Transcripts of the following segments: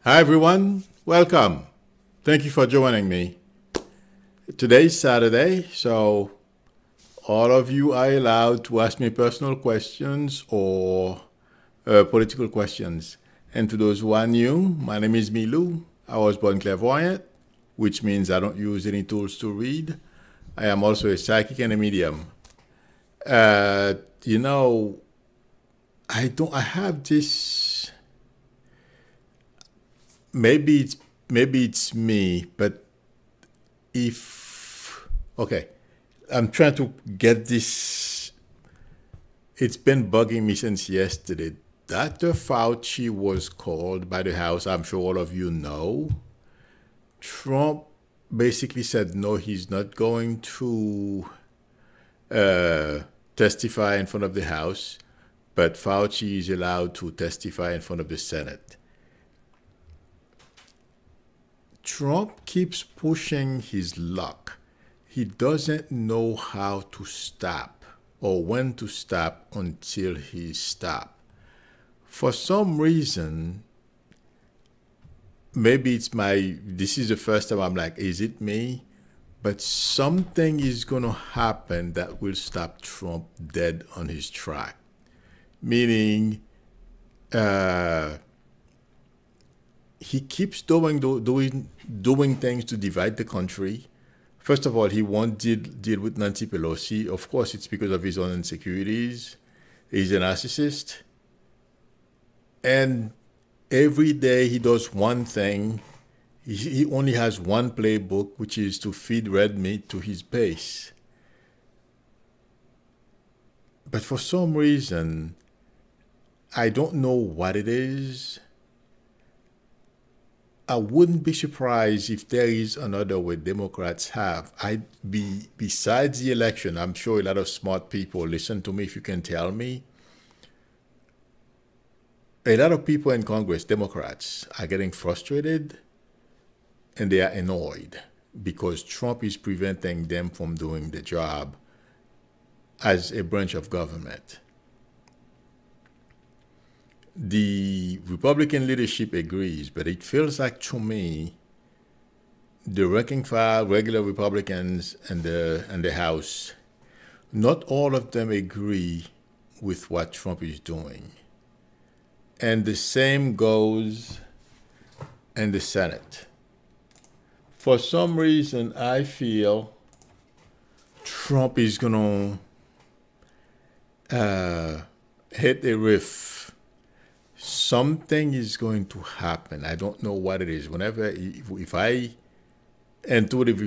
Hi everyone, welcome. Thank you for joining me. Today's Saturday, so all of you are allowed to ask me personal questions or political questions. And to those who are new, my name is Milou. I was born clairvoyant, which means I don't use any tools to read. I am also a psychic and a medium. Uh, you know, I have this, maybe it's me, but if, okay, I'm trying to get this, it's been bugging me since yesterday. Dr. Fauci was called by the House, I'm sure all of you know. Trump basically said no, he's not going to uh, testify in front of the House, but Fauci is allowed to testify in front of the Senate. Trump keeps pushing his luck. He doesn't know how to stop or when to stop until he stops. For some reason, maybe this is the first time I'm like, is it me? But something is going to happen that will stop Trump dead on his track. Meaning, he keeps doing things to divide the country. First of all, he won't deal with Nancy Pelosi. Of course, it's because of his own insecurities. He's a narcissist. And every day he does one thing. He only has one playbook, which is to feed red meat to his base. But for some reason, I don't know what it is. I wouldn't be surprised if there is another way Democrats have. Besides the election, I'm sure a lot of smart people listen to me if you can tell me. A lot of people in Congress, Democrats, are getting frustrated and they are annoyed because Trump is preventing them from doing the job as a branch of government. The Republican leadership agrees, but it feels like to me the rank and file regular Republicans and the House, not all of them agree with what Trump is doing. And the same goes in the Senate. For some reason, I feel Trump is going to hit a riff. Something is going to happen. I don't know what it is. If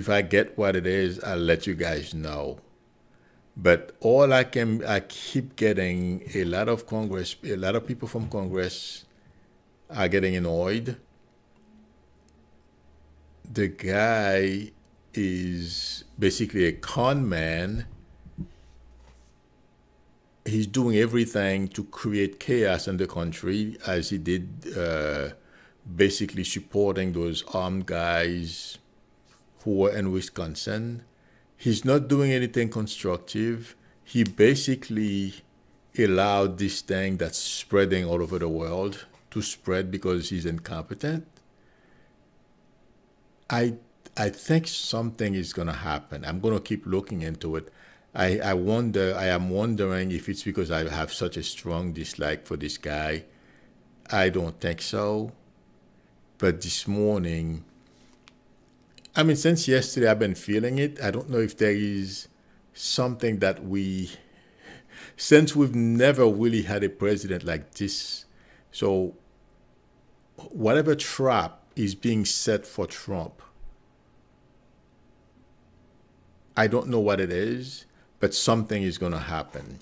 I get what it is, I'll let you guys know. But I keep getting a lot of people from Congress are getting annoyed. The guy is basically a con man. He's doing everything to create chaos in the country, as he did, basically supporting those armed guys who were in Wisconsin. He's not doing anything constructive. He basically allowed this thing that's spreading all over the world to spread because he's incompetent. I think something is going to happen. I'm going to keep looking into it. I am wondering if it's because I have such a strong dislike for this guy. I don't think so. But this morning, since yesterday I've been feeling it. I don't know if there is something that since we've never really had a president like this, so whatever trap is being set for Trump, I don't know what it is, but something is going to happen.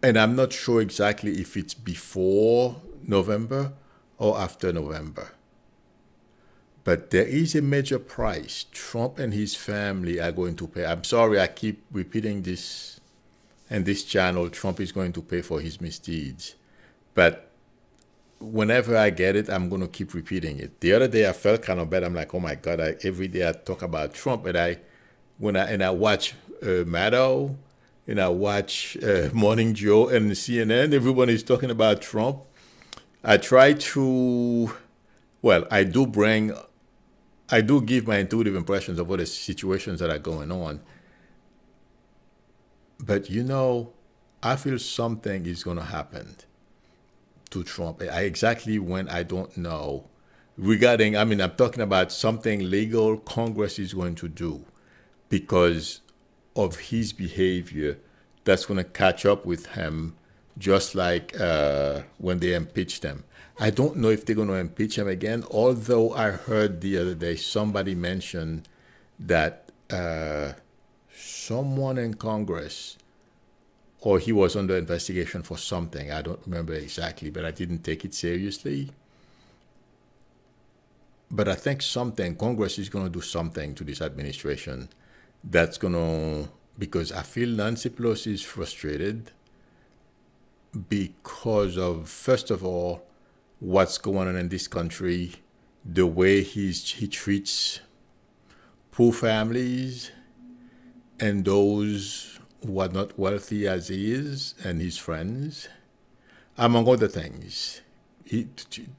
And I'm not sure exactly if it's before November or after November. But there is a major price Trump and his family are going to pay. I'm sorry, I keep repeating this in this channel. Trump is going to pay for his misdeeds. But whenever I get it, I'm going to keep repeating it. The other day I felt kind of bad. I'm like, oh my God, every day I talk about Trump. And I watch Maddow, and I watch Morning Joe and CNN. Everyone is talking about Trump. I try to, well, I do give my intuitive impressions of what the situations that are going on. But you know, I feel something is going to happen to Trump. Exactly when, I don't know. Regarding, I mean, I'm talking about something legal Congress is going to do because of his behavior that's going to catch up with him, just like when they impeached him. I don't know if they're going to impeach him again, although I heard the other day somebody mention that someone in Congress, or he was under investigation for something. I don't remember exactly, but I didn't take it seriously. But I think Congress is going to do something to this administration that's going to, because I feel Nancy Pelosi is frustrated because of, first of all, what's going on in this country, the way he treats poor families and those who are not wealthy as he is and his friends, among other things.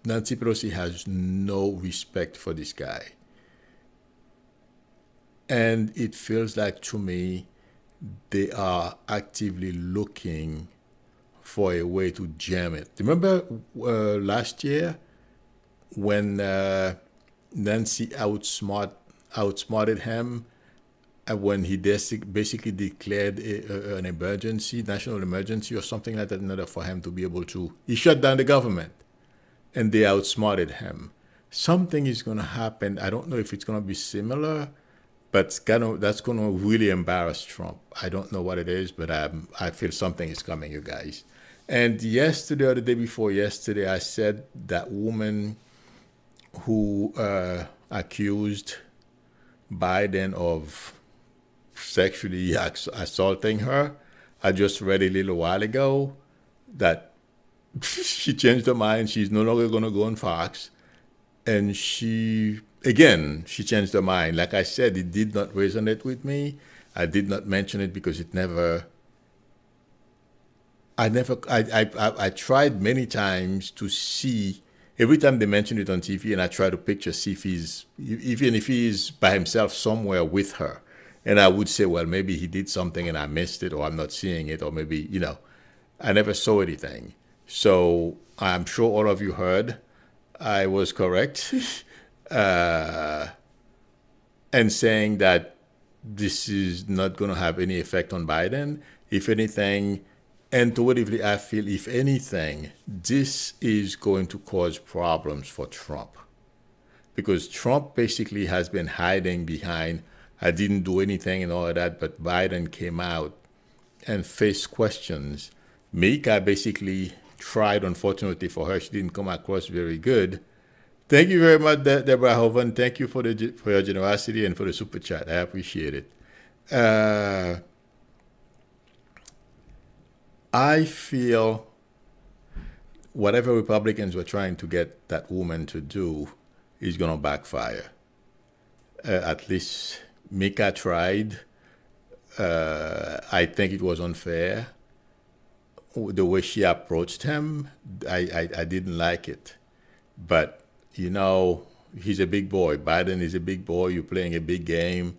Nancy Pelosi has no respect for this guy. And it feels like, to me, they are actively looking for a way to jam it. Remember last year when Nancy outsmarted him, when he basically declared an emergency, national emergency or something like that, in order for him to be able to, he shut down the government, and they outsmarted him. Something is going to happen. I don't know if it's going to be similar, but that's going to really embarrass Trump. I don't know what it is, but I feel something is coming, you guys. And yesterday or the day before yesterday, I said that woman who accused Biden of sexually assaulting her, I just read a little while ago that she changed her mind. She's no longer going to go on Fox. And she changed her mind. Like I said, it did not resonate with me. I did not mention it because I tried many times to see, every time they mention it on TV, and I try to picture, see if even if he is by himself somewhere with her. And I would say, well, maybe he did something and I missed it, or I'm not seeing it, or maybe, I never saw anything. So I'm sure all of you heard I was correct and saying that this is not going to have any effect on Biden. If anything, intuitively, I feel, if anything, this is going to cause problems for Trump. Because Trump basically has been hiding behind, I didn't do anything and all of that, but Biden came out and faced questions. Mika basically tried, unfortunately for her, she didn't come across very good. Thank you very much, Deborah Hoven. Thank you for your generosity and for the super chat. I appreciate it. I feel whatever Republicans were trying to get that woman to do is going to backfire. At least Mika tried. I think it was unfair. The way she approached him, I didn't like it. But, he's a big boy. Biden is a big boy. You're playing a big game.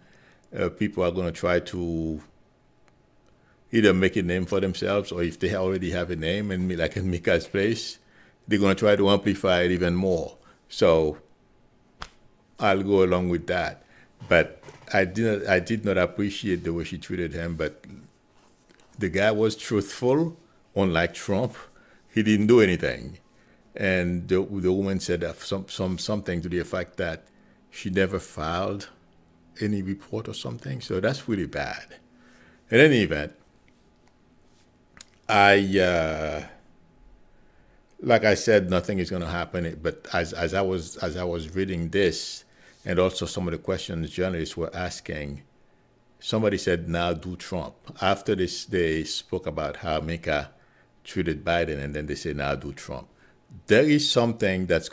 People are going to try to either make a name for themselves, or if they already have a name, and like in Mika's place, they're going to try to amplify it even more. So I'll go along with that. But I did not appreciate the way she treated him. But the guy was truthful. Unlike Trump, he didn't do anything. And the woman said something to the effect that she never filed any report or something. So that's really bad. In any event, like I said, nothing is going to happen. But as I was reading this, and also some of the questions journalists were asking, somebody said, "Now do Trump." After this, they spoke about how Mika treated Biden, and then they say, "Now do Trump." There is something this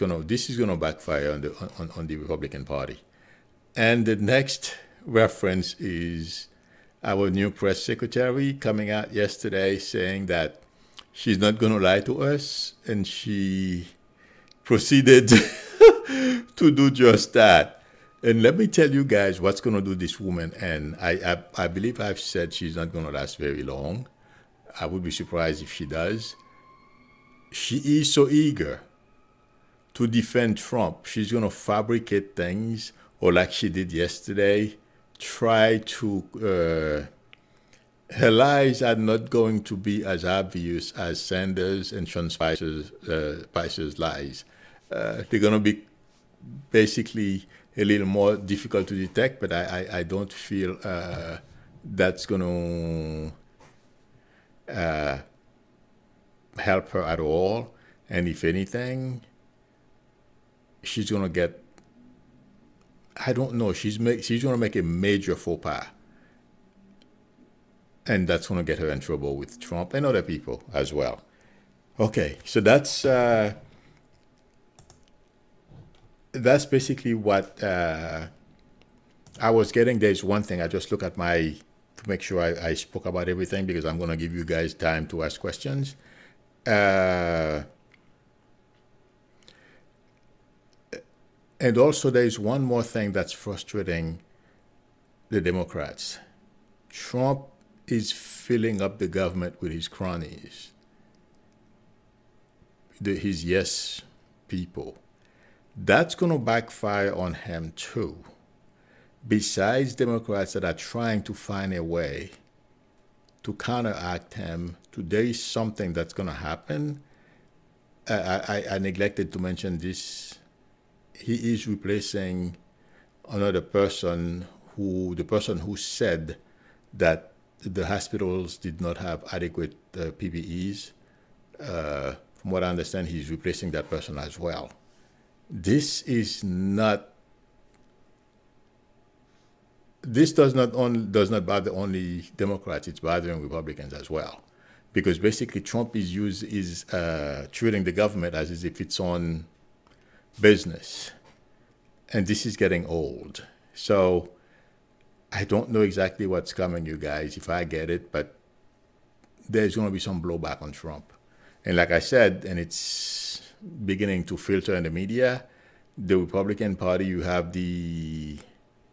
is going to backfire on the Republican Party. And the next reference is our new press secretary coming out yesterday saying that she's not going to lie to us, and she proceeded to do just that. And let me tell you guys what's going to do this woman. And I believe I've said she's not going to last very long. I would be surprised if she does. She is so eager to defend Trump. She's going to fabricate things, or like she did yesterday, try to... her lies are not going to be as obvious as Sanders and Sean Spicer's lies. They're going to be basically a little more difficult to detect, but I don't feel that's going to help her at all. And if anything, she's going to get, I don't know, she's going to make a major faux pas. And that's going to get her in trouble with Trump and other people as well. Okay, so that's basically what I was getting. There's one thing, I just look at to make sure I spoke about everything, because I'm going to give you guys time to ask questions. And also there's one more thing that's frustrating the Democrats. Trump is filling up the government with his cronies, his yes people. That's going to backfire on him too. Besides Democrats that are trying to find a way to counteract him, there is something that's going to happen. I neglected to mention this. He is replacing another person the person who said that the hospitals did not have adequate PPEs. From what I understand, he's replacing that person as well. This does not bother only Democrats, it's bothering Republicans as well. Because basically Trump is treating the government as if it's own business. And this is getting old. So I don't know exactly what's coming, you guys, if I get it, but there's going to be some blowback on Trump. And like I said, and it's beginning to filter in the media, the Republican Party, you have the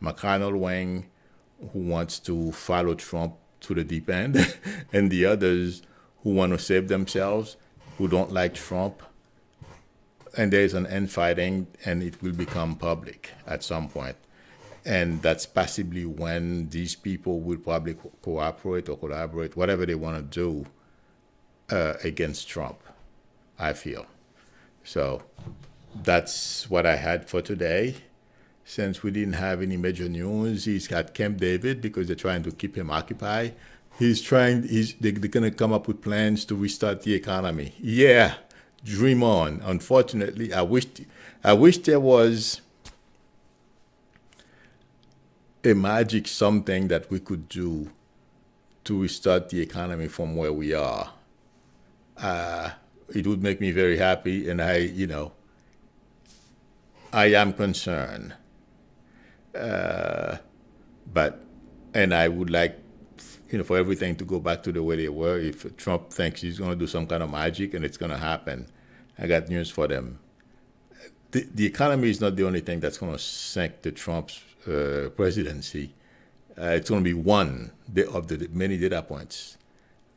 McConnell wing who wants to follow Trump to the deep end, and the others who want to save themselves, who don't like Trump. And there's an infighting, and it will become public at some point. And that's possibly when these people will probably cooperate or collaborate, whatever they want to do against Trump, I feel. So that's what I had for today. Since we didn't have any major news, he's got Camp David because they're trying to keep him occupied. They're going to come up with plans to restart the economy. Yeah, dream on. Unfortunately, I wish there was a magic something that we could do to restart the economy from where we are. It would make me very happy, and I am concerned. And I would like, for everything to go back to the way they were. If Trump thinks he's going to do some kind of magic and it's going to happen, I got news for them. The economy is not the only thing that's going to sink the Trump's presidency. It's going to be one of the many data points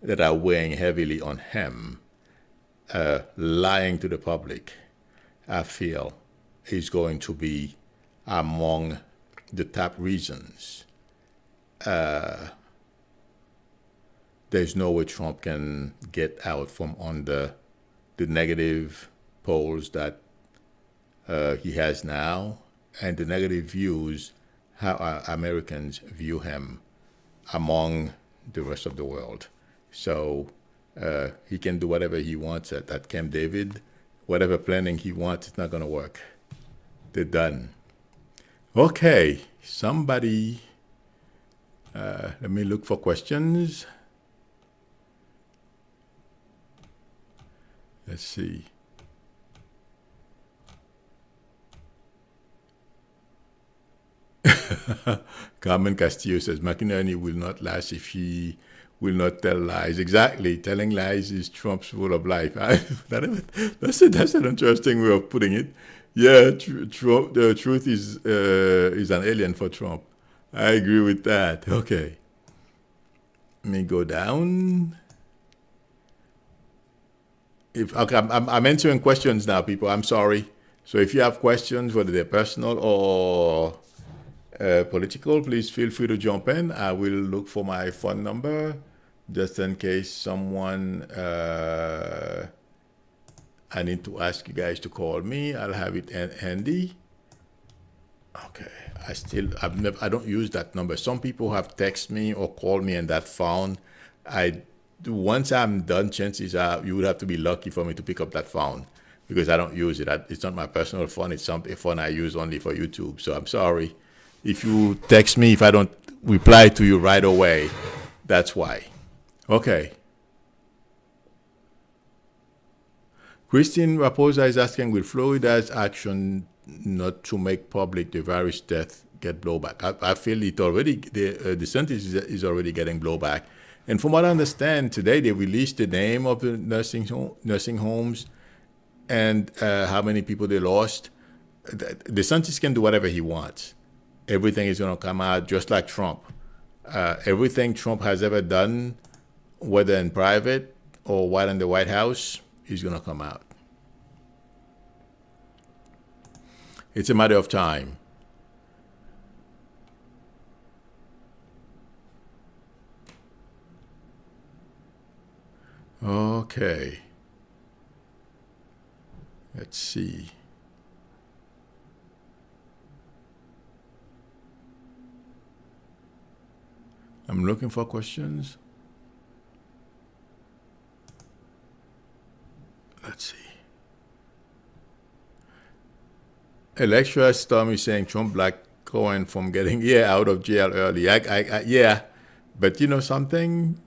that are weighing heavily on him. Lying to the public, I feel, is going to be among the top reasons. There's no way Trump can get out from under the negative polls that he has now, and the negative views how Americans view him among the rest of the world. So he can do whatever he wants at Camp David. Whatever planning he wants, it's not going to work. They're done. Okay, somebody, let me look for questions. Let's see. Carmen Castillo says, McInerney will not last if he will not tell lies. Exactly. Telling lies is Trump's rule of life. That's an interesting way of putting it. Yeah, Trump, the truth is an alien for Trump. I agree with that. Okay. Let me go down. Okay, I'm answering questions now, people. I'm sorry. So if you have questions, whether they're personal or political, please feel free to jump in. I will look for my phone number just in case someone I need to ask you guys to call me. I'll have it handy. Okay, I don't use that number. Some people have texted me or called me on that phone. Once I'm done, chances are you would have to be lucky for me to pick up that phone because I don't use it. It's not my personal phone. It's a phone I use only for YouTube. So I'm sorry. If you text me, if I don't reply to you right away, that's why. Okay. Christine Raposa is asking, will Florida's action not to make public the virus death get blowback? I feel it already, the sentence is already getting blowback. And from what I understand, today they released the name of the nursing homes and how many people they lost. DeSantis can do whatever he wants. Everything is going to come out just like Trump. Everything Trump has ever done, whether in private or while in the White House, is going to come out. It's a matter of time. Okay. Let's see. I'm looking for questions. Let's see. Electra Storm is saying Trump blocked Cohen from getting out of jail early. Yeah, but you know something?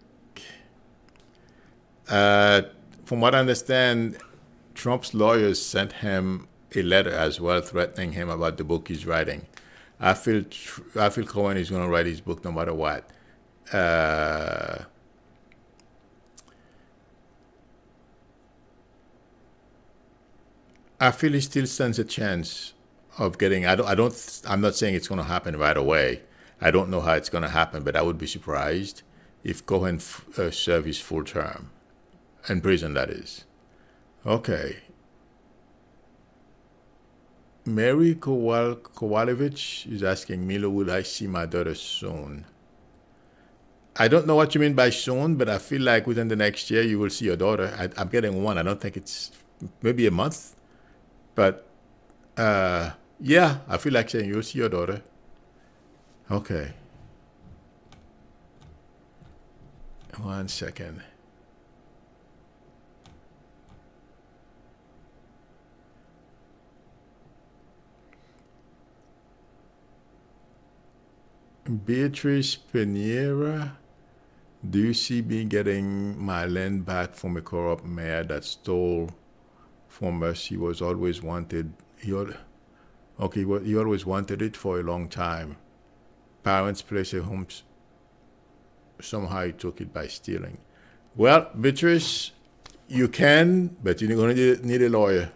From what I understand, Trump's lawyers sent him a letter as well, threatening him about the book he's writing. I feel Cohen is going to write his book no matter what. I feel he still stands a chance of getting. I'm not saying it's going to happen right away. I don't know how it's going to happen, but I would be surprised if Cohen serves his full term in prison. That is. Okay. Mary Kowalevich is asking, Milo, will I see my daughter soon? I don't know what you mean by soon, but I feel like within the next year you will see your daughter. I'm getting one. I don't think it's maybe a month. But yeah, I feel like saying you'll see your daughter. Okay. 1 second. Beatrice Pinera, do you see me getting my land back from a corrupt mayor that stole from us? He was always wanted. He always wanted it for a long time. Parents placed a home. Somehow he took it by stealing. Well, Beatrice, you can, but you're going to need a lawyer,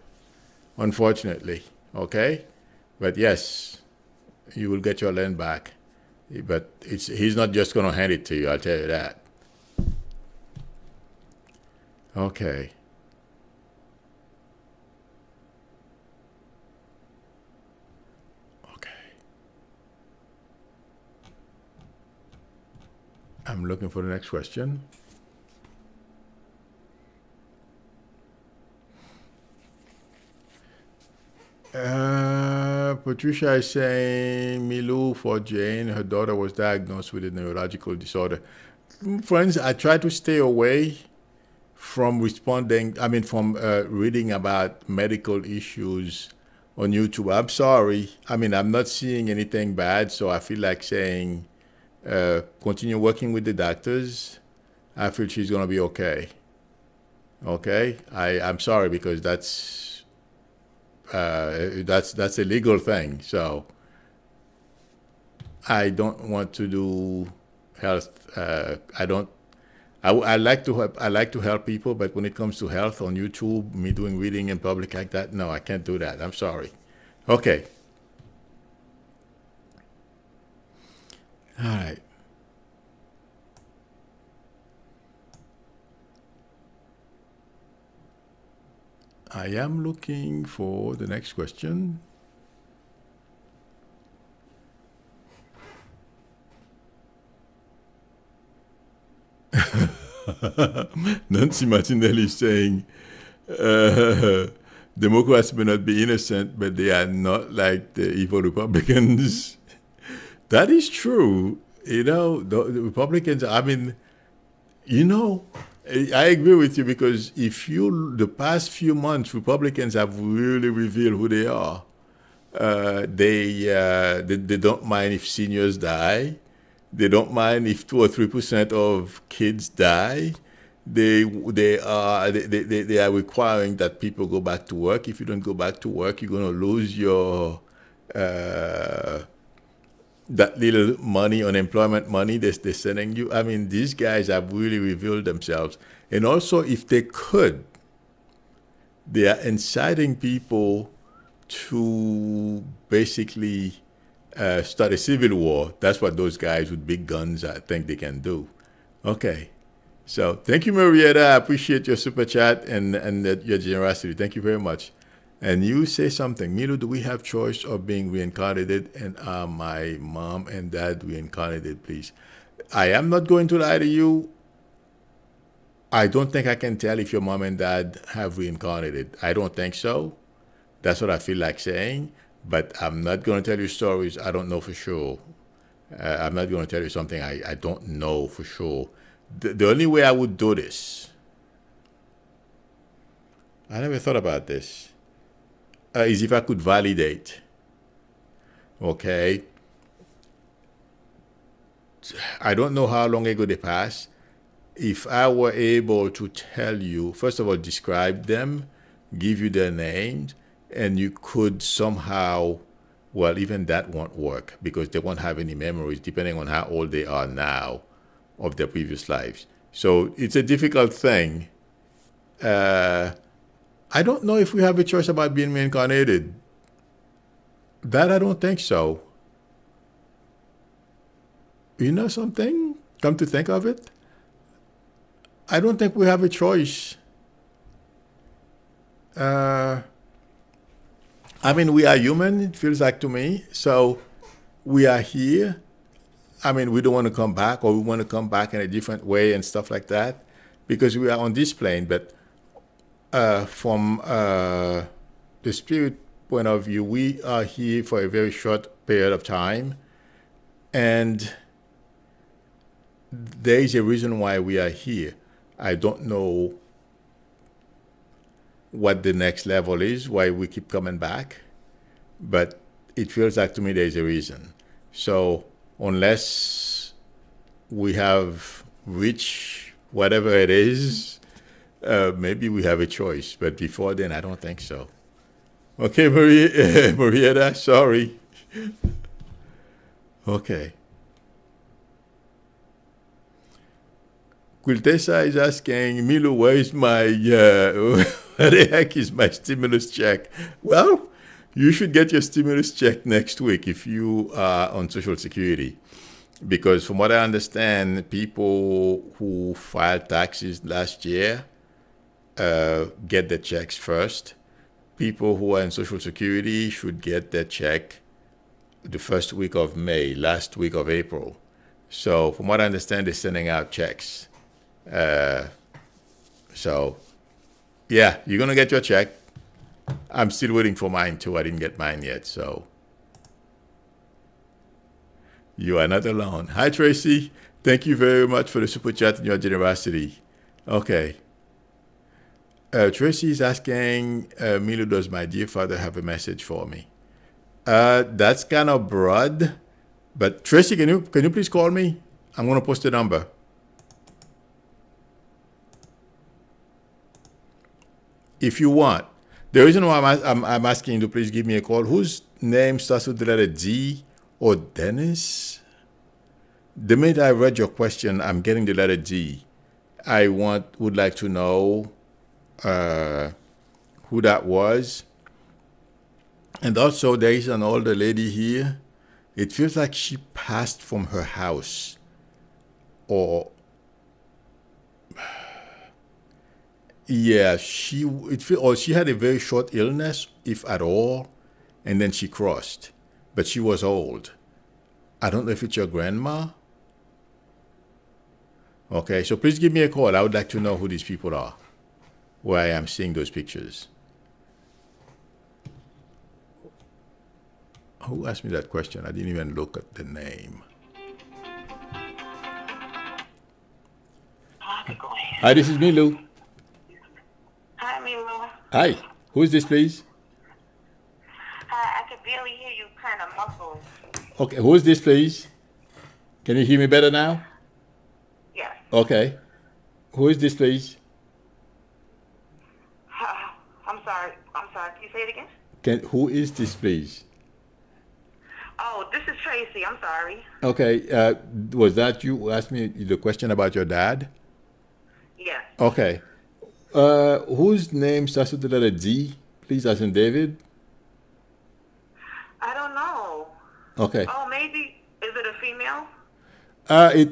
unfortunately. Okay? But yes, you will get your land back. But he's not just going to hand it to you, I'll tell you that. Okay. Okay. I'm looking for the next question. Patricia is saying, Milou, for Jane, her daughter was diagnosed with a neurological disorder. Friends, I try to stay away from reading about medical issues on YouTube. I'm sorry. I'm not seeing anything bad, so I feel like saying, continue working with the doctors. I feel she's going to be okay. Okay? I'm sorry because that's a legal thing. So I don't want to do health. I don't I like to help. I like to help people, but when it comes to health on YouTube, me doing reading in public like that, no, I can't do that. I'm sorry. Okay. All right. I am looking for the next question. Nancy Martinelli is saying, Democrats may not be innocent, but they are not like the evil Republicans. That is true. You know, the Republicans, I mean, you know, I agree with you because if you, the past few months, Republicans have really revealed who they are. They don't mind if seniors die. They don't mind if 2 or 3% of kids die. They are requiring that people go back to work. If you don't go back to work, you're going to lose your that little money, unemployment money they're sending you. I mean, these guys have really revealed themselves. And also, if they could, they are inciting people to basically start a civil war. That's what those guys with big guns, I think they can do. Okay. So thank you, Marietta. I appreciate your super chat and your generosity. Thank you very much. And you say something. Milo, do we have choice of being reincarnated? And are my mom and dad reincarnated, please? I am not going to lie to you. I don't think I can tell if your mom and dad have reincarnated. I don't think so. That's what I feel like saying. But I'm not going to tell you stories I don't know for sure. I'm not going to tell you something I don't know for sure. The only way I would do this, I never thought about this, is if I could validate. Okay. I don't know how long ago they passed. If I were able to tell you, first of all, describe them, give you their names, and you could somehow, well, even that won't work because they won't have any memories depending on how old they are now of their previous lives. So it's a difficult thing. I don't know if we have a choice about being reincarnated. That I don't think so. You know something? Come to think of it, I don't think we have a choice. I mean, we are human, it feels like to me. So we are here. I mean, we don't want to come back, or we want to come back in a different way and stuff like that because we are on this plane. But from the spirit point of view, we are here for a very short period of time. And there is a reason why we are here. I don't know what the next level is, why we keep coming back, but it feels like to me there's a reason. So unless we have reached whatever it is, maybe we have a choice. But before then, I don't think so. Okay, Marietta, sorry. Okay. Quiltesa is asking, Milo, where is my, where the heck is my stimulus check? Well, you should get your stimulus check next week if you are on Social Security. Because from what I understand, people who filed taxes last year get the checks first. People who are in Social Security should get their check the first week of May, last week of April. So from what I understand, they're sending out checks. So, yeah, you're going to get your check. I'm still waiting for mine, too. I didn't get mine yet, so. You are not alone. Hi, Tracy. Thank you very much for the super chat and your generosity. Okay. Tracy is asking, Milo, does my dear father have a message for me? That's kind of broad. But Tracy, can you please call me? I'm going to post the number. If you want. The reason why I'm asking you to please give me a call, whose name starts with the letter D or Dennis? The minute I read your question, I'm getting the letter D. I would like to know who that was. And also, there is an older lady here. It feels like she passed from her house, or yeah, or she had a very short illness, if at all, and then she crossed, but she was old. I don't know if it's your grandma. Okay, so please give me a call. I would like to know who these people are, where I am seeing those pictures. Who asked me that question? I didn't even look at the name. Hi, this is Milu. Hi, Milo. Hi, who is this, please? Hi, I could barely hear you, kind of muffled. Okay, who is this, please? Can you hear me better now? Yes. Okay. Who is this, please? I'm sorry. Can you say it again? Who is this, please? Oh, this is Tracy. I'm sorry. Okay, was that you who asked me the question about your dad? Yes. Okay. Whose name starts with the letter D, please, as in David? I don't know. Okay. Oh, maybe. Is it a female? I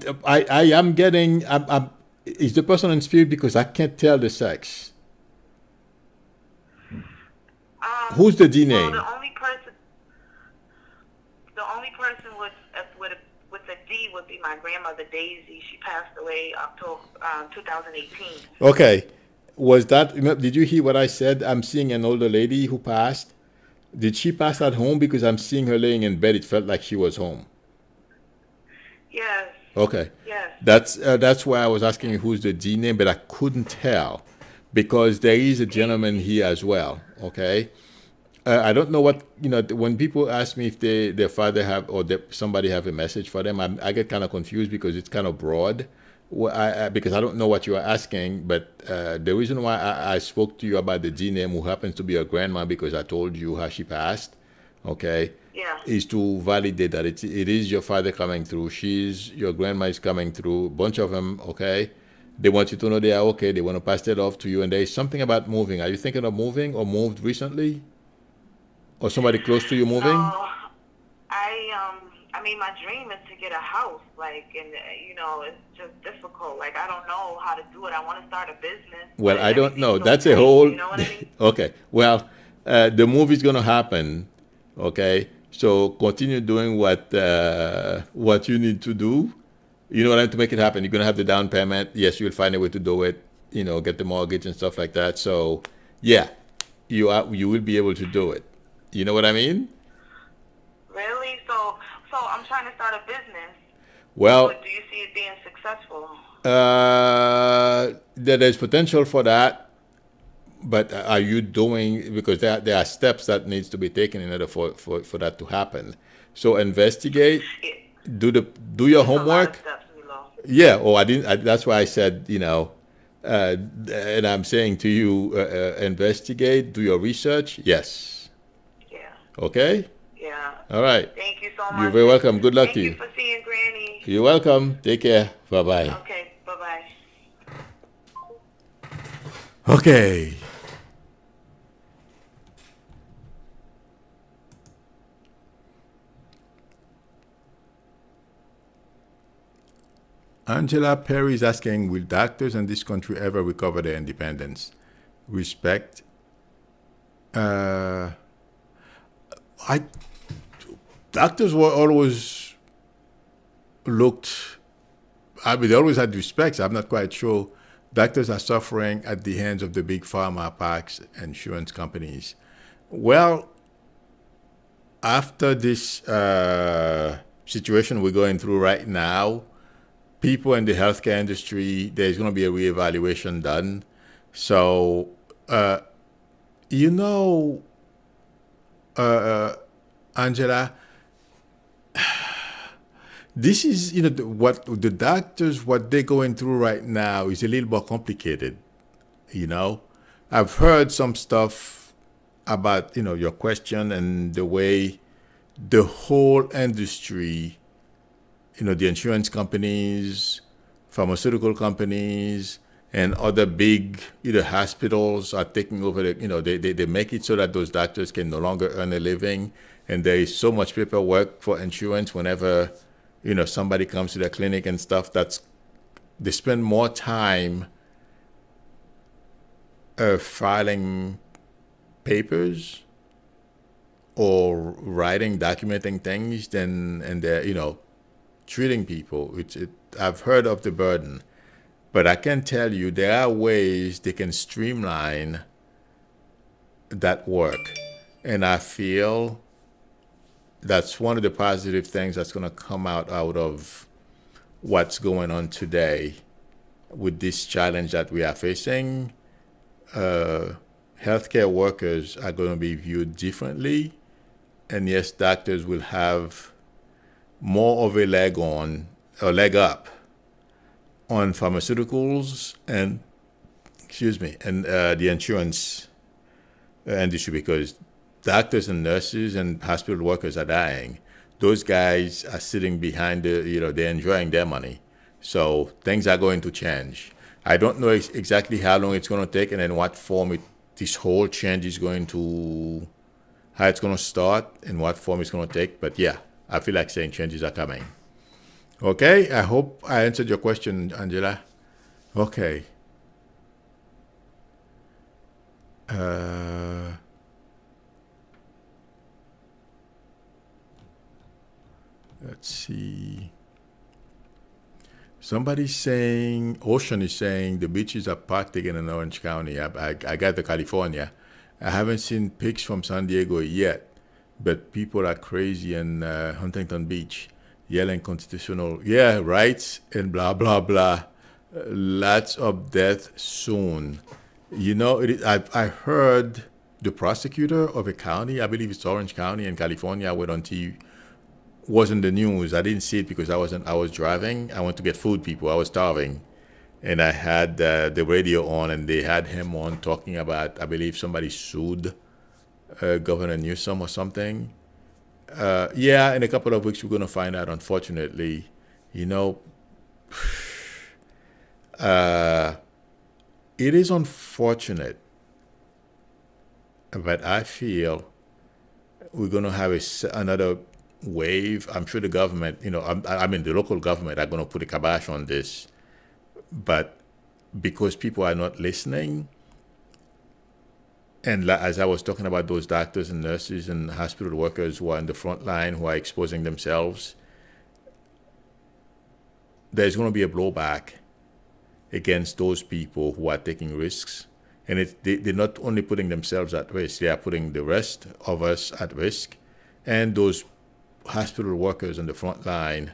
am getting, is the person in spirit because I can't tell the sex. Who's the D name? Well, the only person with a D would be my grandmother Daisy. She passed away October 2018. Okay. Was that, did you hear what I said? I'm seeing an older lady who passed. Did she pass at home? Because I'm seeing her laying in bed. It felt like she was home. Yes. Okay. Yes. That's why I was asking you who's the D name, but I couldn't tell because there is a gentleman here as well. Okay. I don't know what, when people ask me if their father somebody have a message for them, I get kind of confused because it's kind of broad. Because I don't know what you are asking, but the reason why I spoke to you about the D name, who happens to be your grandma, because I told you how she passed, okay, Yeah. is to validate that it is your father coming through. Your grandma is coming through, a bunch of them, okay? They want you to know they are okay. They want to pass that off to you. And there is something about moving. Are you thinking of moving or moved recently? Or somebody close to you moving? No, I mean, my dream is to get a house, and it's just difficult. Like, I don't know how to do it. I want to start a business. Well, I don't know. That's a whole... You know what I mean? Okay. Well, the move is going to happen, okay? So continue doing what you need to do. You know what I mean, to make it happen. You're going to have the down payment. Yes, you'll find a way to do it, get the mortgage and stuff like that. So, yeah, you will be able to do it. You know what I mean? Really? So I'm trying to start a business. Well, do you see it being successful? There's potential for that, but are you doing, because there are steps that needs to be taken in order for that to happen. So investigate, Yeah. do your homework. Steps, Milo. Yeah. Oh, that's why I said, and I'm saying to you, investigate, do your research. Yes. Okay? Yeah. All right. Thank you so much. You're very welcome. Good luck to you. Thank you for seeing Granny. You're welcome. Take care. Bye-bye. Okay. Bye-bye. Okay. Angela Perry is asking, will doctors in this country ever recover their independence? Respect. Doctors were always they always had respect. I'm not quite sure. Doctors are suffering at the hands of the big pharma packs, insurance companies. Well, after this situation we're going through right now, people in the healthcare industry, there's going to be a reevaluation done. So, Angela, this is, what the doctors, what they're going through right now is a little more complicated. I've heard some stuff about, your question and the way the whole industry, the insurance companies, pharmaceutical companies and other big either hospitals are taking over the, they make it so that those doctors can no longer earn a living, and there is so much paperwork for insurance whenever somebody comes to the clinic and stuff. They spend more time filing papers or writing, documenting things and they're treating people. I've heard of the burden. But I can tell you there are ways they can streamline that work. And I feel that's one of the positive things that's going to come out of what's going on today with this challenge that we are facing. Healthcare workers are going to be viewed differently. And yes, doctors will have more of a leg up on pharmaceuticals and the insurance industry, because doctors and nurses and hospital workers are dying. Those guys are sitting behind they're enjoying their money. So things are going to change. I don't know exactly how long it's going to take and in what form this whole change is going to, how it's going to start and what form it's going to take. But yeah, I feel like saying changes are coming. Okay, I hope I answered your question, Angela. Okay. Let's see. Somebody's saying, Ocean is saying the beaches are packed again in Orange County. I got to California. I haven't seen pics from San Diego yet, but people are crazy in Huntington Beach, yelling constitutional, rights and blah, blah, blah. Lots of death soon. I heard the prosecutor of a county, I believe it's Orange County in California, went on TV, was in the news. I didn't see it because I was driving. I went to get food, people. I was starving. And I had the radio on, and they had him on talking about, I believe somebody sued Governor Newsom or something. In a couple of weeks, we're going to find out, unfortunately. It is unfortunate, but I feel we're going to have another wave. I'm sure the government, the local government are going to put a kibosh on this. But because people are not listening, and as I was talking about those doctors and nurses and hospital workers who are in the front line, who are exposing themselves, there's going to be a blowback against those people who are taking risks. And they're not only putting themselves at risk, they are putting the rest of us at risk, and those hospital workers on the front line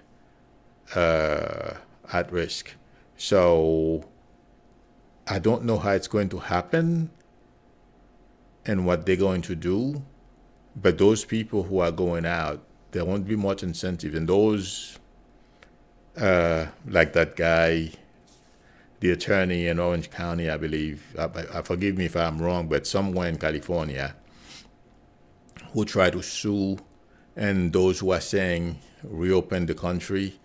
at risk. So I don't know how it's going to happen and what they're going to do, but those people who are going out, there won't be much incentive. And those, like that guy, the attorney in Orange County, I believe, forgive me if I'm wrong, but somewhere in California, who tried to sue, and those who are saying reopen the country,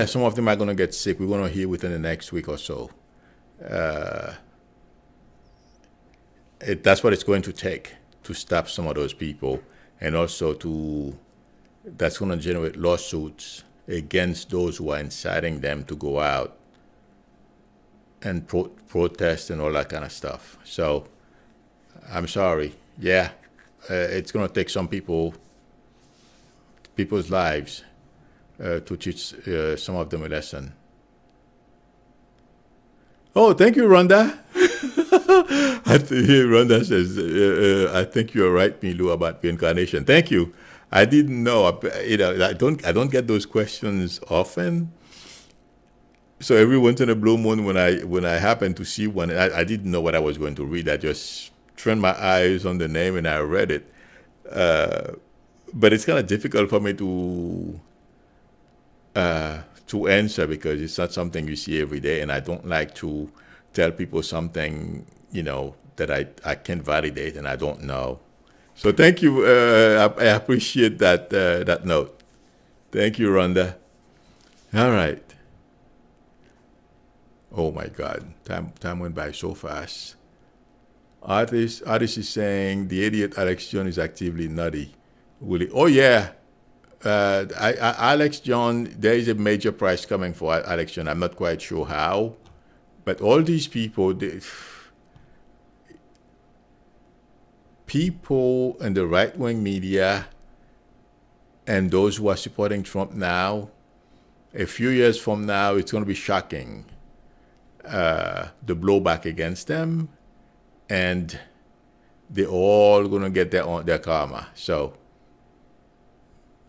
some of them are going to get sick. We're going to hear within the next week or so. That's what it's going to take to stop some of those people, and also that's going to generate lawsuits against those who are inciting them to go out and protest and all that kind of stuff. So I'm sorry. It's going to take some people's lives to teach some of them a lesson. Oh, thank you, Rhonda. Rhonda says, I think you're right, Milu, about reincarnation. Thank you. I didn't know. I don't get those questions often. So every once in a blue moon, when I happen to see one, I didn't know what I was going to read. I just turned my eyes on the name and I read it. But it's kind of difficult for me to answer, because it's not something you see every day, and I don't like to tell people something that I can't validate and I don't know. So thank you. I appreciate that note. Thank you, Rhonda. All right. Oh my God, time went by so fast. Artist is saying the idiot Alex Jones is actively nutty. Will he? Oh yeah, Alex Jones. There is a major price coming for Alex Jones. I'm not quite sure how, but all these people, people in the right-wing media and those who are supporting Trump now, a few years from now, it's going to be shocking. The blowback against them, and they're all going to get their karma. So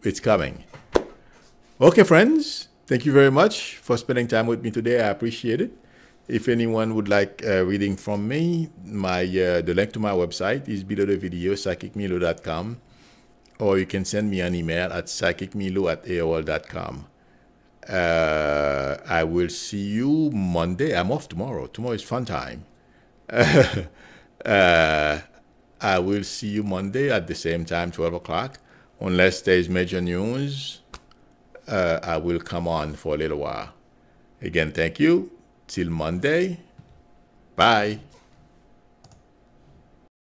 it's coming. Okay, friends, thank you very much for spending time with me today. I appreciate it. If anyone would like reading from me, the link to my website is below the video, psychicmilo.com, or you can send me an email at psychicmilo@aol.com. I will see you Monday. I'm off tomorrow. Tomorrow is fun time. I will see you Monday at the same time, 12 o'clock. Unless there's major news, I will come on for a little while. Again, thank you. Till Monday. Bye.